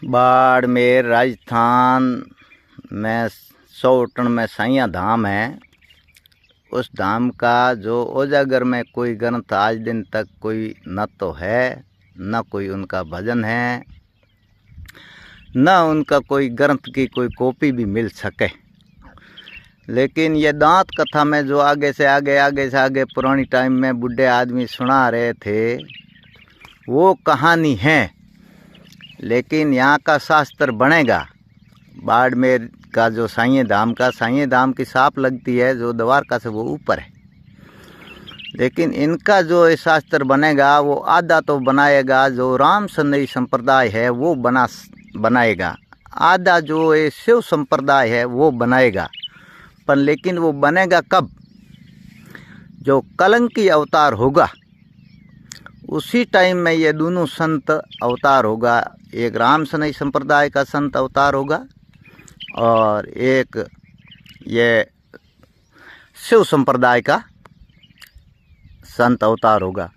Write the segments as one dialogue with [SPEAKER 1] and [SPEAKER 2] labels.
[SPEAKER 1] बाड़मेर राजस्थान में 100 टन में साइया धाम है। उस धाम का जो उजागर में कोई ग्रंथ आज दिन तक कोई न तो है, न कोई उनका भजन है, न उनका कोई ग्रंथ की कोई कॉपी भी मिल सके। लेकिन ये दांत कथा में जो आगे से आगे पुरानी टाइम में बूढ़े आदमी सुना रहे थे वो कहानी है। लेकिन यहाँ का शास्त्र बनेगा। बाड़मेर का जो साइए धाम की साप लगती है जो द्वारका से वो ऊपर है। लेकिन इनका जो ये शास्त्र बनेगा वो आधा तो बनाएगा जो राम सनई संप्रदाय है वो बनाएगा, आधा जो ये शिव संप्रदाय है वो बनाएगा। पर लेकिन वो बनेगा कब? जो कलंकी अवतार होगा उसी टाइम में ये दोनों संत अवतार होगा। एक राम सनई संप्रदाय का संत अवतार होगा और एक ये शिव संप्रदाय का संत अवतार होगा।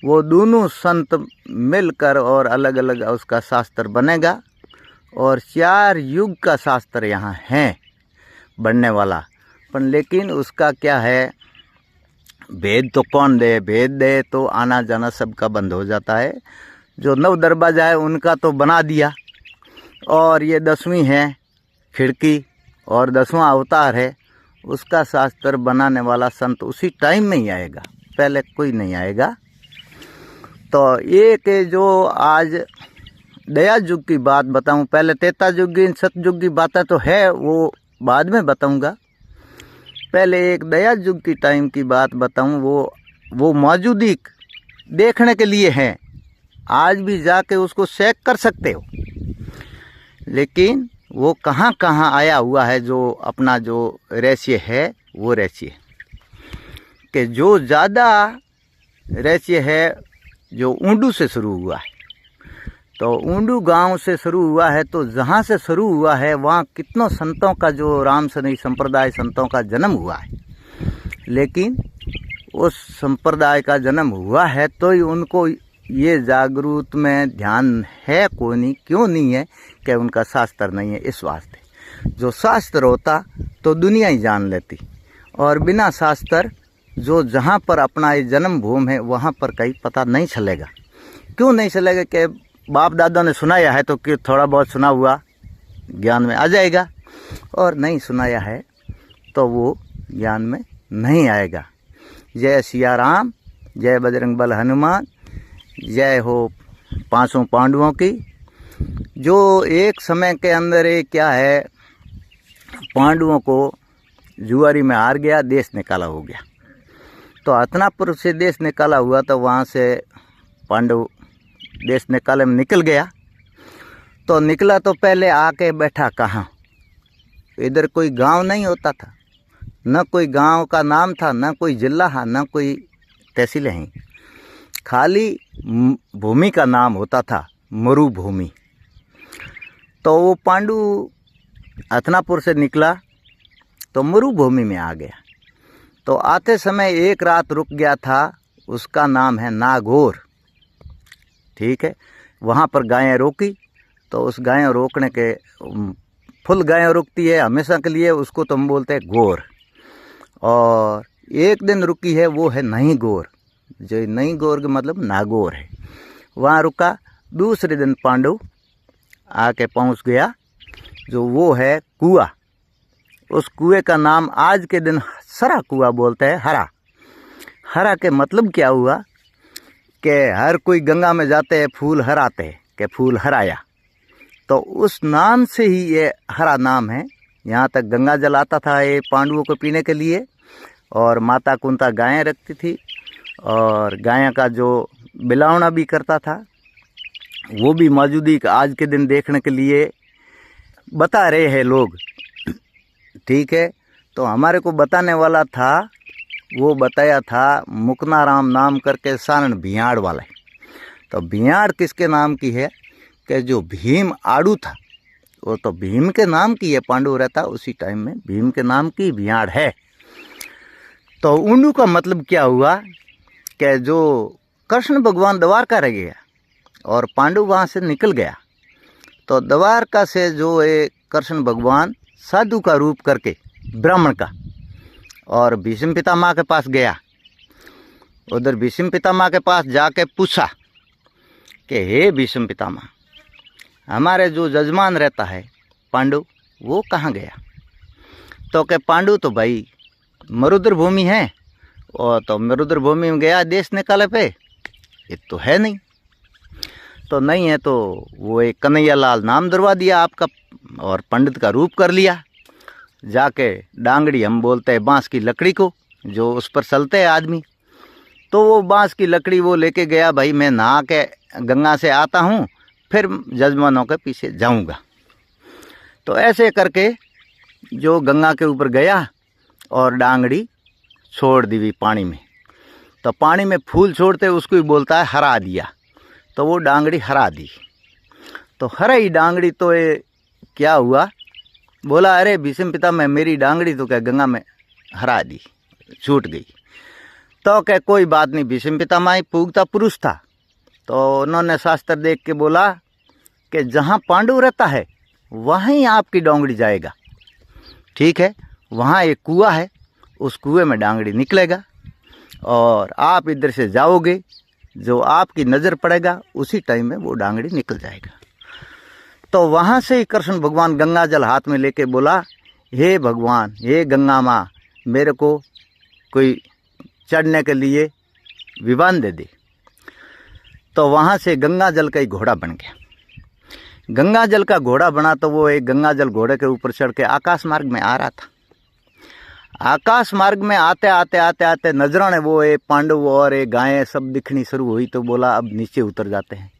[SPEAKER 1] वो दोनों संत मिलकर और अलग अलग उसका शास्त्र बनेगा। और 4 युग का शास्त्र यहाँ है बनने वाला। पर लेकिन उसका क्या है, भेद तो कौन दे? भेद दे तो आना जाना सबका बंद हो जाता है। जो 9 दरवाजा है उनका तो बना दिया, और ये 10वीं है खिड़की और 10वां अवतार है, उसका शास्त्र बनाने वाला संत उसी टाइम में ही आएगा, पहले कोई नहीं आएगा। तो एक जो आज दया युग की बात बताऊं, पहले त्रेता युग की सतयुग की बातें तो है वो बाद में बताऊंगा। पहले एक दया युग की टाइम की बात बताऊं, वो मौजूदी देखने के लिए है। आज भी जाके उसको चेक कर सकते हो। लेकिन वो कहाँ कहाँ आया हुआ है, जो अपना जो रहस्य है वो रहस्य कि जो ज़्यादा रहस्य है जो ऊंडू से शुरू हुआ है। तो ऊंडू गांव से शुरू हुआ है, तो जहाँ से शुरू हुआ है वहाँ कितनों संतों का जो राम सनई संप्रदाय संतों का जन्म हुआ है। लेकिन उस संप्रदाय का जन्म हुआ है तो ही उनको ये जागरूक में ध्यान है क्यों नहीं है कि उनका शास्त्र नहीं है। इस वास्ते जो शास्त्र होता तो दुनिया ही जान लेती, और बिना शास्त्र जो जहाँ पर अपना ये जन्म भूमि है वहाँ पर कहीं पता नहीं चलेगा। क्यों नहीं चलेगा? कि बाप दादा ने सुनाया है तो कि थोड़ा बहुत सुना हुआ ज्ञान में आ जाएगा, और नहीं सुनाया है तो वो ज्ञान में नहीं आएगा। जय सिया राम, जय बजरंग बल हनुमान, जय हो 5 पांडवों की। जो एक समय के अंदर ये क्या है, पांडवों को जुआरी में हार गया, देश निकाला हो गया। तो हस्तिनापुर से देश निकाला हुआ, तो वहाँ से पांडव देश निकाले में निकल गया। तो निकला तो पहले आके बैठा कहाँ? इधर कोई गांव नहीं होता था, न कोई गांव का नाम था, न कोई जिला है, न कोई तहसील है। खाली भूमि का नाम होता था, मरुभूमि। तो वो पांडु हस्तिनापुर से निकला तो मरुभूमि में आ गया। तो आते समय एक रात रुक गया था, उसका नाम है नागौर। ठीक है, वहाँ पर गायें रोकी। तो उस गायें रोकने के फुल गायें रुकती है हमेशा के लिए, उसको तो हम बोलते हैं गौर। और एक दिन रुकी है वो है नई गौर, जो नई गौर का मतलब नागौर है। वहाँ रुका। दूसरे दिन पांडु आके पहुँच गया जो वो है कुआं। उस कुएं का नाम आज के दिन सरा कुआं बोलते हैं। हरा के मतलब क्या हुआ कि हर कोई गंगा में जाते हैं फूल हराते हैं, कि फूल हराया। तो उस नाम से ही ये हरा नाम है। यहाँ तक गंगा जल आता था ये पांडवों को पीने के लिए, और माता कुंता गायें रखती थी, और गायों का जो बिलावना भी करता था वो भी मौजूदी आज के दिन देखने के लिए बता रहे हैं लोग। ठीक है, तो हमारे को बताने वाला था, वो बताया था मुकनाराम नाम करके सारण भियाड़ वाला है। तो भियाड़ किसके नाम की है? कि जो भीम आड़ू था वो तो भीम के नाम की है, पांडु रहता उसी टाइम में भीम के नाम की भियाड़ है। तो ऊंडू का मतलब क्या हुआ कि जो कृष्ण भगवान द्वारका रह गया और पांडु वहाँ से निकल गया, तो द्वारका से जो है कृष्ण भगवान साधु का रूप करके ब्राह्मण का और भीष्म पितामह के पास गया। उधर भीष्म पितामह के पास जाके पूछा कि हे भीष्म पितामह, हमारे जो जजमान रहता है पांडु, वो कहाँ गया? तो के पांडु तो भाई मरुद्र भूमि है, और तो मरुद्र भूमि में गया देश निकाले पे, ये तो है नहीं। तो नहीं है तो वो एक कन्हैया लाल नाम दरवा दिया आपका और पंडित का रूप कर लिया। जाके डांगड़ी हम बोलते हैं बांस की लकड़ी को, जो उस पर चलते हैं आदमी, तो वो बांस की लकड़ी वो लेके गया। भाई मैं नहा के गंगा से आता हूँ, फिर जजमानों के पीछे जाऊँगा। तो ऐसे करके जो गंगा के ऊपर गया और डांगड़ी छोड़ दी हुई पानी में। तो पानी में फूल छोड़ते उसको ही बोलता है हरा दिया। तो वो डांगड़ी हरा दी। तो हराई डांगड़ी तो ये क्या हुआ, बोला अरे भीष्म पितामह मेरी डांगड़ी तो क्या गंगा में हरा दी, छूट गई। तो क्या कोई बात नहीं, भीष्म पितामह ही पूगता पुरुष था। तो उन्होंने शास्त्र देख के बोला कि जहाँ पांडु रहता है वहीं आपकी डांगड़ी जाएगा। ठीक है, वहाँ एक कुआं है, उस कुएं में डांगड़ी निकलेगा और आप इधर से जाओगे, जो आपकी नज़र पड़ेगा उसी टाइम में वो डांगड़ी निकल जाएगा। तो वहाँ से ही कृष्ण भगवान गंगा जल हाथ में लेके बोला, हे भगवान, हे गंगा माँ, मेरे को कोई चढ़ने के लिए विमान दे दे। तो वहाँ से गंगा जल का ही घोड़ा बन गया। गंगा जल का घोड़ा बना तो वो एक गंगा जल घोड़े के ऊपर चढ़ के आकाश मार्ग में आ रहा था। आकाश मार्ग में आते आते आते आते नजराने वो एक पांडव और एक गायें सब दिखनी शुरू हुई। तो बोला अब नीचे उतर जाते हैं।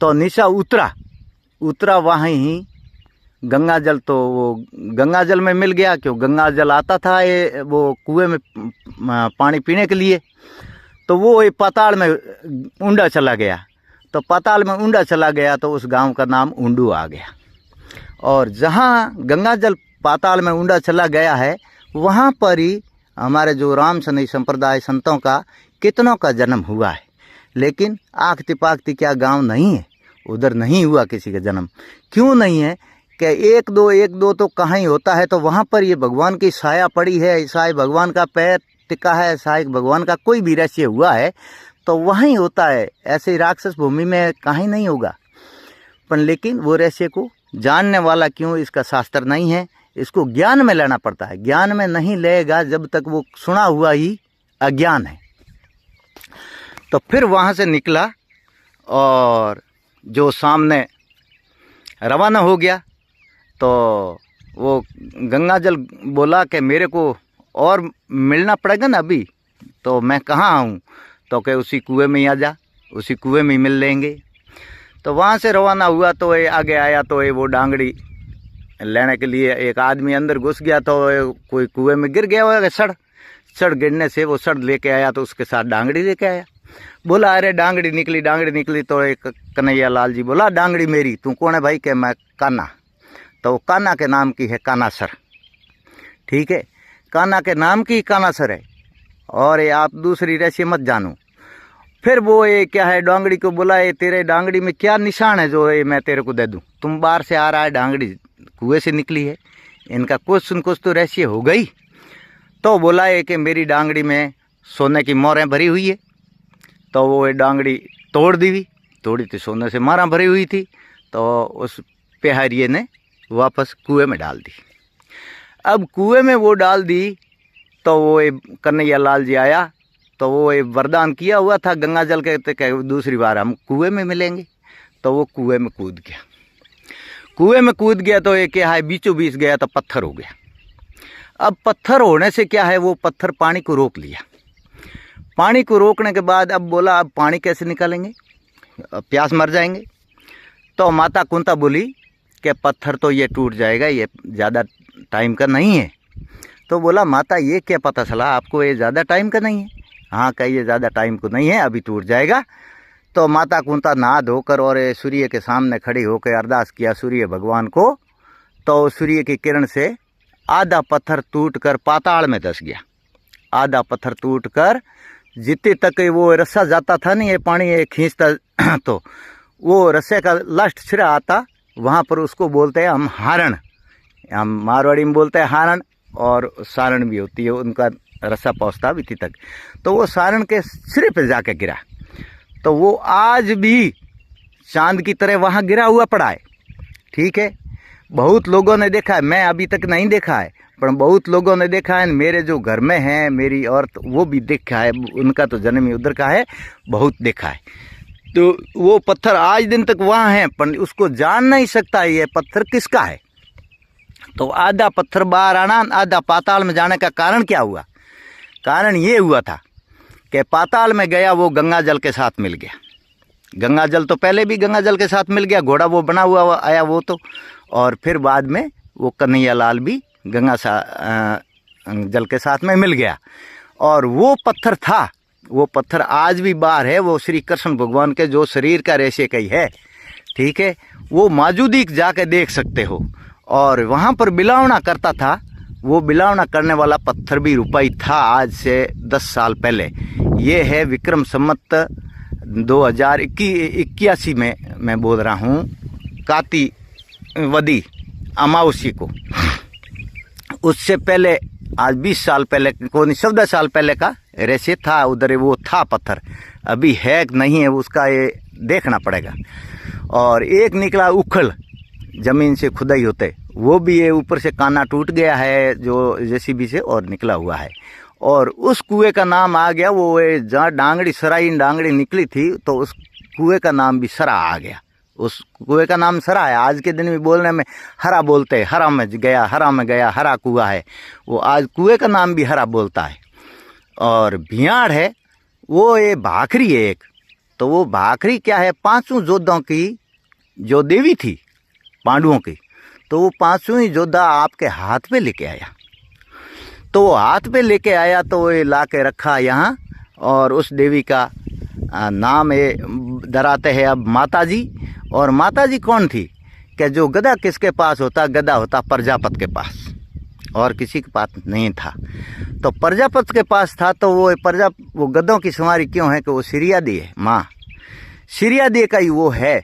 [SPEAKER 1] तो नीचा उतरा वहाँ ही गंगा जल, तो वो गंगा जल में मिल गया, क्यों गंगा जल आता था ये वो कुएं में पानी पीने के लिए। तो वो ये पाताल में ऊंडा चला गया। तो पाताल में ऊंडा चला गया तो उस गांव का नाम ऊंडू आ गया। और जहाँ गंगा जल पाताल में ऊंडा चला गया है, वहाँ पर ही हमारे जो राम सनई संप्रदाय संतों का कितनों का जन्म हुआ है। लेकिन आखती पाखती क्या गांव नहीं है, उधर नहीं हुआ किसी का जन्म। क्यों नहीं है कि एक दो तो कहाँ ही होता है। तो वहाँ पर ये भगवान की छाया पड़ी है, ईसाई भगवान का पैर टिका है, ईसाई भगवान का कोई भी रहस्य हुआ है तो वहीं होता है। ऐसे राक्षस भूमि में कहीं नहीं होगा। पर लेकिन वो रहस्य को जानने वाला क्यों, इसका शास्त्र नहीं है। इसको ज्ञान में लेना पड़ता है। ज्ञान में नहीं लेगा जब तक वो सुना हुआ ही अज्ञान है। तो फिर वहाँ से निकला और जो सामने रवाना हो गया। तो वो गंगा जल बोला कि मेरे को और मिलना पड़ेगा ना अभी, तो मैं कहाँ आऊँ? तो कि उसी कुएं में ही आ जा, उसी कुएं में ही मिल लेंगे। तो वहाँ से रवाना हुआ। तो ये आगे आया तो ये वो डांगड़ी लेने के लिए एक आदमी अंदर घुस गया। तो कोई कुएं में गिर गया होगा, सड़ गिरने से वो सड़ लेके आया। तो उसके साथ डांगड़ी लेके आया। बोला अरे डांगड़ी निकली। तो एक कन्हैया लाल जी बोला, डांगड़ी मेरी, तू कौन है भाई? के मैं कान्हा। तो कान्हा के नाम की है कान्हासर। ठीक है, कान्हा के नाम की कान्हासर है। और ये आप दूसरी रहस्य मत जानो। फिर वो ये क्या है, डांगड़ी को बोला, ये तेरे डांगड़ी में क्या निशान है जो ये मैं तेरे को दे दूं? तुम बाहर से आ रहा है, डांगड़ी कुएं से निकली है, इनका कुछ न कुछ तो रहस्य हो गई। तो बोला है कि मेरी डांगड़ी में सोने की मोहरें भरी हुई है। तो वो ये डांगड़ी तोड़ी थी, सोने से मारा भरी हुई थी। तो उस पेहारिये ने वापस कुएं में डाल दी। अब कुएं में वो डाल दी तो वो कन्हैया लाल जी आया। तो वो वरदान किया हुआ था गंगा जल के दूसरी बार हम कुएं में मिलेंगे। तो वो कुएं में कूद गया। तो ये क्या है, बीचों बीच गया तो पत्थर हो गया। अब पत्थर होने से क्या है, वो पत्थर पानी को रोक लिया। पानी को रोकने के बाद अब बोला अब पानी कैसे निकालेंगे, अब प्यास मर जाएंगे। तो माता कुंता बोली कि पत्थर तो ये टूट जाएगा, ये ज़्यादा टाइम का नहीं है। तो बोला माता ये क्या पता चला आपको, ये ज़्यादा टाइम का नहीं है? हाँ कही ये ज़्यादा टाइम को नहीं है, अभी टूट जाएगा। तो माता कुंता नहा धोकर और सूर्य के सामने खड़ी होकर अरदास किया सूर्य भगवान को। तो सूर्य की किरण से आधा पत्थर टूटकर पाताल में धंस गया। आधा पत्थर टूटकर जितने तक वो रस्सा जाता था नहीं, ये पानी ये खींचता तो वो रस्से का लास्ट छिरा आता वहाँ पर उसको बोलते हैं हम हारण, हम मारवाड़ी में बोलते हैं हारण, और सारण भी होती है, उनका रस्सा पहुँचता बीती तक। तो वो सारण के सिरे पे जाके गिरा, तो वो आज भी चांद की तरह वहाँ गिरा हुआ पड़ा है। ठीक है, बहुत लोगों ने देखा है, मैं अभी तक नहीं देखा है, पर बहुत लोगों ने देखा है। मेरे जो घर में हैं, मेरी औरत, वो भी देखा है, उनका तो जन्म ही उधर का है, बहुत देखा है। तो वो पत्थर आज दिन तक वहाँ है, पर उसको जान नहीं सकता ये पत्थर किसका है। तो आधा पत्थर बाहर आना, आधा पाताल में जाने का कारण क्या हुआ? कारण ये हुआ था कि पाताल में गया वो गंगा जल के साथ मिल गया। गंगा जल तो पहले भी गंगा जल के साथ मिल गया, घोड़ा वो बना हुआ आया वो तो, और फिर बाद में वो कन्हैया लाल भी गंगा जल के साथ में मिल गया। और वो पत्थर था, वो पत्थर आज भी बाहर है, वो श्री कृष्ण भगवान के जो शरीर का रेशे का ही है। ठीक है, वो मौजूदी जाके देख सकते हो। और वहाँ पर बिलावना करता था, वो बिलावना करने वाला पत्थर भी रुपई था आज से 10 साल पहले। ये है विक्रम संवत 2081 में मैं बोल रहा हूँ, काती वदी अमावस्या को। उससे पहले आज 20 साल पहले को नहीं, 14 साल पहले का रेसे था उधर, वो था पत्थर, अभी है नहीं है उसका ये देखना पड़ेगा। और एक निकला उखल, जमीन से खुदाई होते, वो भी ये ऊपर से काना टूट गया है जो जेसीबी से और निकला हुआ है। और उस कुएं का नाम आ गया, वो जहाँ डांगड़ी सराई डांगड़ी निकली थी, तो उस कुएं का नाम भी सरा आ गया। उस कुएं का नाम सरा है। आज के दिन भी बोलने में हरा बोलते हैं, हरा में गया, हरा में गया, हरा कुआ है, वो आज कुएं का नाम भी हरा बोलता है। और भियाड़ है, वो ये भाखरी है एक, तो वो भाखरी क्या है, 5 योद्धाओं की जो देवी थी पांडवों की, तो वो 5 ही योद्धा आपके हाथ पे लेके आया। तो वो हाथ पे लेके आया, तो वो ला के रखा यहाँ, और उस देवी का नाम ये धराते हैं अब माता जी। और माता जी कौन थी कि जो गधा किसके पास होता, गधा होता प्रजापति के पास, और किसी के पास नहीं था। तो प्रजापति के पास था, तो वो गधों की सवारी क्यों है कि वो सिरिया दी है, माँ सिरिया दी का ही वो है।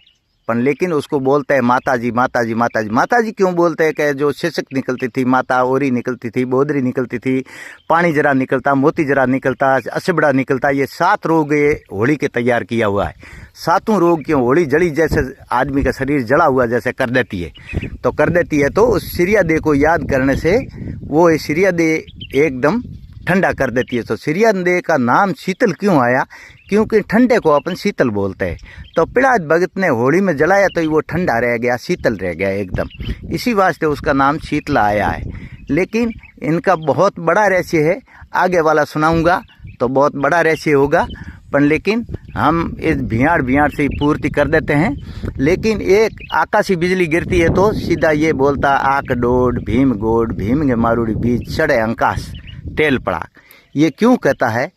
[SPEAKER 1] पर लेकिन उसको बोलते हैं माता जी, माता जी, माता जी। माता जी क्यों बोलते हैं कि जो शिशक निकलती थी माता, ओरी निकलती थी, बोदरी निकलती थी, पानी जरा निकलता, मोती जरा निकलता, असबड़ा निकलता, ये 7 रोग ये होली के तैयार किया हुआ है। 7 रोग क्यों, होली जड़ी जैसे आदमी का शरीर जला हुआ जैसे कर देती है, तो कर देती है। तो उस सिरिया दे को याद करने से वो ये सिरिया दे एकदम ठंडा कर देती है। तो सिरिया दे का नाम शीतल क्यों आया, क्योंकि ठंडे को अपन शीतल बोलते हैं। तो पिड़ाज भगत ने होली में जलाया तो वो ठंडा रह गया, शीतल रह गया एकदम, इसी वास्ते उसका नाम शीतला आया है। लेकिन इनका बहुत बड़ा रहस्य है, आगे वाला सुनाऊंगा तो बहुत बड़ा रहस्य होगा, पर लेकिन हम इस भियाड़ से पूर्ति कर देते हैं। लेकिन एक आकाशी बिजली गिरती है तो सीधा ये बोलता आक डोड भीम गोड भीम गे मारूड़ी बीच चढ़े अंकाश टेल पड़ा। ये क्यों कहता है,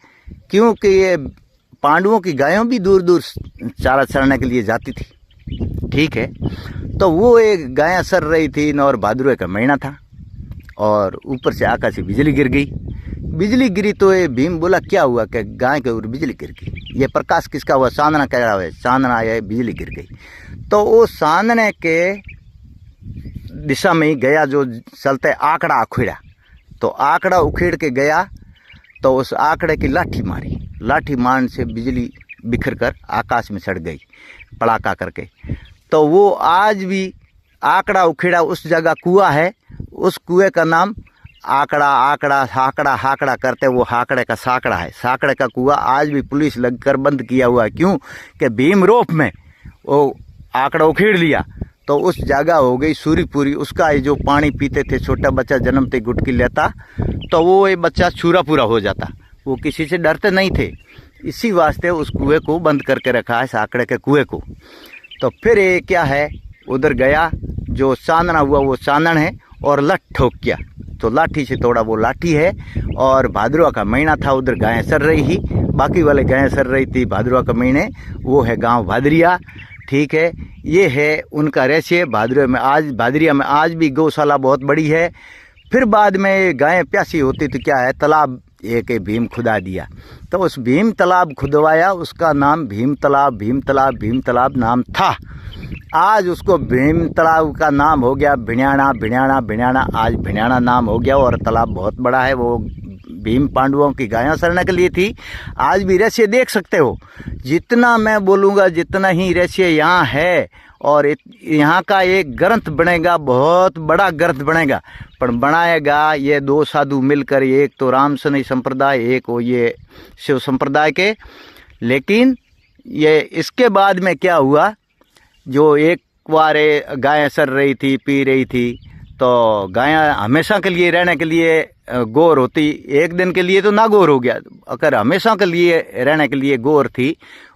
[SPEAKER 1] क्योंकि ये पांडवों की गायों भी दूर दूर चारा चरने के लिए जाती थी। ठीक है, तो वो एक गाय सर रही थी और भाद्रवे का महीना था, और ऊपर से आकाशी बिजली गिर गई। बिजली गिरी तो ये भीम बोला क्या हुआ कि गाय के ऊपर बिजली गिर गई, ये प्रकाश किसका हुआ, चांदना कह रहा है, चांदना आया, बिजली गिर गई। तो वो चांदने के दिशा में ही गया, जो चलते आंकड़ा उखेड़ा, तो आंकड़ा उखेड़ के गया, तो उस आंकड़े की लाठी मारी, लाठी मारने से बिजली बिखर कर आकाश में चढ़ गई पड़ाका करके। तो वो आज भी आंकड़ा उखेड़ा उस जगह कुआं है, उस कुएं का नाम आंकड़ा आंकड़ा हाकड़ा हाकड़ा करते, वो हाकड़े का साकड़ा है। साकड़े का कुआं आज भी पुलिस लगकर बंद किया हुआ है। क्यों कि भीम रोप में वो आंकड़ा उखेड़ लिया तो उस जगह हो गई सूरीपुरी। उसका जो पानी पीते थे, छोटा बच्चा जन्मते गुटकी लेता, तो वो ये बच्चा छूरा पूरा हो जाता, वो किसी से डरते नहीं थे। इसी वास्ते उस कुएं को बंद करके रखा है, साकड़े के कुएं को। तो फिर ये क्या है, उधर गया, जो चांदना हुआ वो चांदन है, और लठ ठोक किया तो लाठी से तोड़ा, वो लाठी है। और भाद्रवा का महीना था, उधर गायें सर रही ही, बाकी वाले गायें सर रही थी भाद्रवा का महीने, वो है गांव भादरिया। ठीक है, ये है उनका रहस्य। भादरवे में आज, भादरिया में आज भी गौशाला बहुत बड़ी है। फिर बाद में गायें प्यासी होती तो क्या है, तालाब एक भीम खुदा दिया। तो उस भीम तालाब खुदवाया, उसका नाम भीम तालाब, भीम तालाब, भीम तालाब नाम था। आज उसको भीम तालाब का नाम हो गया भिण्याणा, भिण्याणा, भिण्याणा, आज भिण्याणा नाम हो गया। और तालाब बहुत बड़ा है, वो भीम पांडवों की गायों सड़ने के लिए थी। आज भी रहस्य देख सकते हो, जितना मैं बोलूँगा जितना ही रहस्य यहाँ है। और यहाँ का एक ग्रंथ बनेगा, बहुत बड़ा ग्रंथ बनेगा, पर बनाएगा ये दो साधु मिलकर, एक तो राम शनि संप्रदाय, एक वो ये शिव संप्रदाय के। लेकिन ये इसके बाद में क्या हुआ, जो एक बार गायें सर रही थी, पी रही थी, तो गायें हमेशा के लिए रहने के लिए गौर होती, एक दिन के लिए तो ना गौर हो गया, अगर हमेशा के लिए रहने के लिए गौर थी।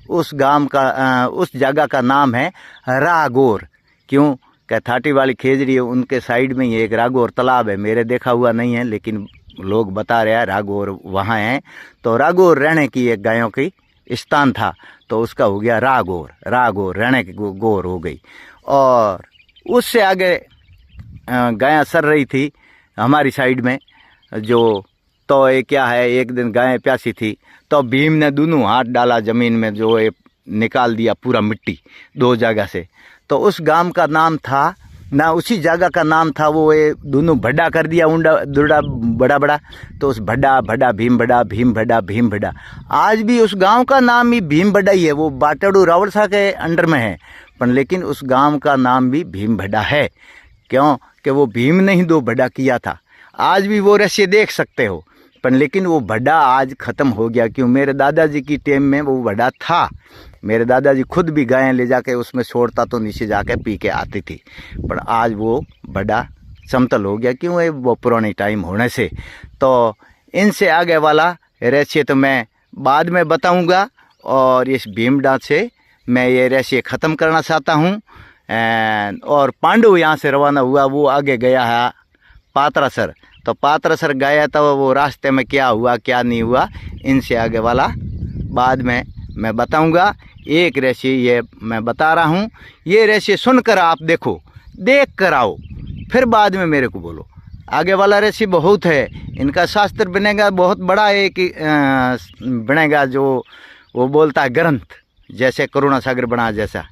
[SPEAKER 1] उस गांव का उस जगह का नाम है रागौर। क्यों? क्या थाटी वाली खेजड़ी है, उनके साइड में ही एक रागौर तालाब है। मेरे देखा हुआ नहीं है, लेकिन लोग बता रहे हैं रागौर वहाँ है। तो रागौर रहने की एक गायों की स्थान था, तो उसका हो गया रागौर। रागौर रहने की गौर हो गई। और उससे आगे गायें सर रही थी हमारी साइड में, जो तो ये क्या है, एक दिन गायें प्यासी थी, तो भीम ने दोनों हाथ डाला ज़मीन में, जो ये निकाल दिया पूरा मिट्टी दो जगह से। तो उस गांव का नाम था ना, उसी जगह का नाम था, वो ये दोनों भड्डा कर दिया, उंडा दुड़ा बड़ा बड़ा। तो उस भड्डा भड्डा भीम भड्डा, भीम भड्डा, भीम भड्डा। आज भी उस गांव का नाम ही भीम भड्डा ही है। वो बाटड़ू रावलसा के अंडर में है, पर लेकिन उस गांव का नाम भी भीम भड्डा है। क्यों? कि वो भीम ने ही दो भड्डा किया था। आज भी वो रहस्य देख सकते हो, पर लेकिन वो भड्डा आज ख़त्म हो गया। क्यों? मेरे दादाजी की टाइम में वो भड्डा था। मेरे दादाजी खुद भी गायें ले जाके उसमें छोड़ता, तो नीचे जाके पी के आती थी, पर आज वो भड्डा समतल हो गया। क्यों? वो पुरानी टाइम होने से। तो इनसे आगे वाला रहस्य तो मैं बाद में बताऊंगा। और इस भीमडा से मैं ये रहस्य ख़त्म करना चाहता हूँ। और पांडु यहाँ से रवाना हुआ, वो आगे गया है पात्रासर। तो पात्रासर गया, तो वो रास्ते में क्या हुआ क्या नहीं हुआ, इनसे आगे वाला बाद में मैं बताऊंगा। एक रहस्य ये मैं बता रहा हूँ, ये रहस्य सुनकर आप देखो, देख कर आओ, फिर बाद में मेरे को बोलो। आगे वाला रहस्य बहुत है, इनका शास्त्र बनेगा बहुत बड़ा है कि बनेगा, जो वो बोलता है ग्रंथ, जैसे करुणा सागर बना जैसा।